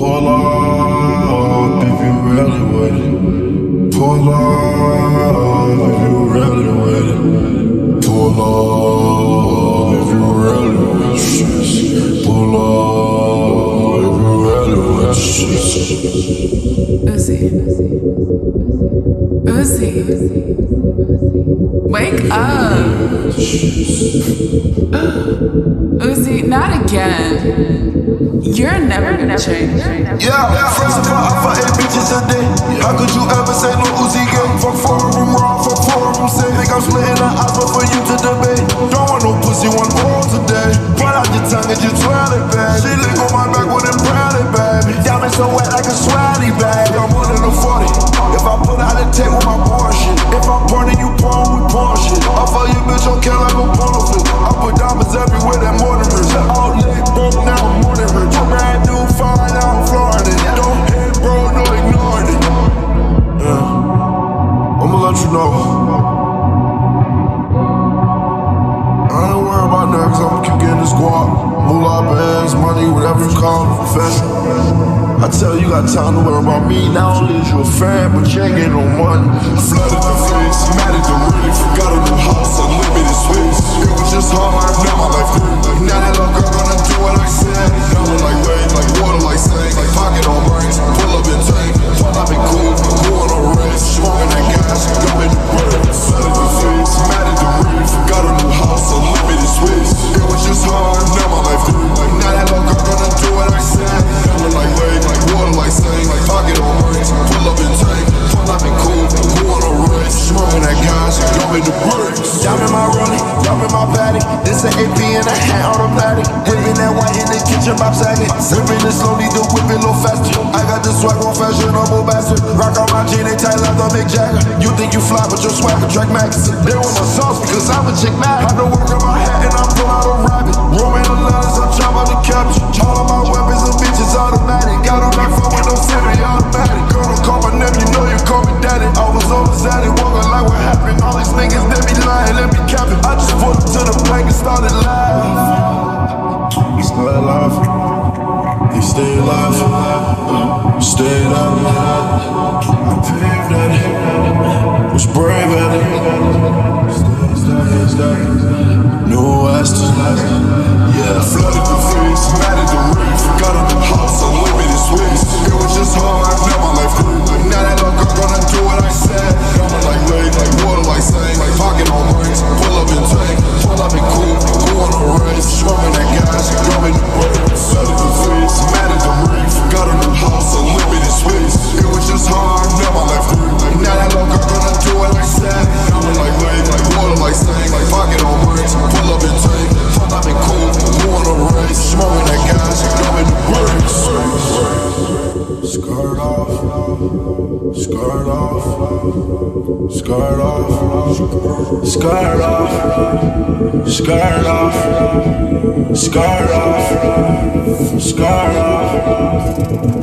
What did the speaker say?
Pull up if you really with it. Pull up if you really with it. Pull up if you really with shit. Pull up if you really with shit. Uzi, wake up. Uzi, not again. You're never gonna change. Yeah, first of all, I fuck 8 bitches a day. How could you ever say no Uzi gay? Fuck 4 of them raw, fuck 4 of them safe. Think I'm splitting the odds, but for you to debate. Don't want no pussy, want all today. Pull out your tongue and just twirl it, babe. She lick on my back with them proud it, baby. Diamond so wet like a swatty bag. I'm more than a 40. If I put out a tape with my bullshit. If I'm pouring, you pouring, we pouring shit. I fuck your bitch, don't care like a porno flip. I put diamonds everywhere, that more than rich. All leg broke, now I'm more than rich. Brand new fire, now I'm flooring it. Don't hit, bro, no ignoring it. Yeah, I'ma let you know. I ain't worried about that, cause I'ma keep getting the squad. Moolah bands, money, whatever you call it, professional. I tell you, got time to worry about me. Not only is you a fan, but you ain't getting no money. Flooded the face, mad at the really forgot a new house, unlimited space. It was just hard, now my life good. Now that little girl gonna do what I said. Dollar like wave, like water, like sand. Like pocket on brains, pull up and tank. Pull up and cool, going on race. Smoking that gas, going to work. Flooded the face, mad at the really forgot a new house, unlimited space. It was just hard, now my life good. Now that little girl gonna do what I said. Dollar like wave, like water, like sand. Like pocket on brains, pull up and tank. Pull up and cool, going on race. Smoking that gas, going to work. Y'all in my rolling, y'all in my patty. This an AP and a hat automatic. Whipping that white in the kitchen, Bob sagging. Whipping it slowly, the whip it a little faster. I got the swag on fashionable bastard. Rock on my jean, they tight like the Mick Jagger. You think you fly, but your swag a track max. They want my sauce because I'm a chick mad. I don't work on my hat and I'm pull out a rabbit. Roaming the letters, I'm chop out the cabbage. All of my weapons and bitches automatic. Got on that phone with no semi-automatic. Girl, don't call my name, you know you call me daddy. I was overexcited, walking like what happened. All these niggas, they be lying, let me cap it. I just put them to the plank and started laughing. Stay alive, they stay alive, stay alive. I paved at it, was brave at it. No Aston, yeah. Flooded the face, mad at the ring. Forgot a new house, unlimited space. It was just hard, now my life good. Now that little girl gonna do what I said. Coming like wave, like water, like sand. Like pocket on brains, pull up and tank. Pull up and cool, going on race. Smoking that gas, going to work. Flooded the face, mad at the ring. Forgot a new house, unlimited space. It was just hard, now my life good. Now that little girl gonna do what I said. Coming like wave, like water, like sand. Like pocket on brains, pull up and tank. Pull up and cool, going on race. Smoking that gas, going to work. Skirt off, skirt off, skirt off, skirt off, skirt off, skirt off, skirt off.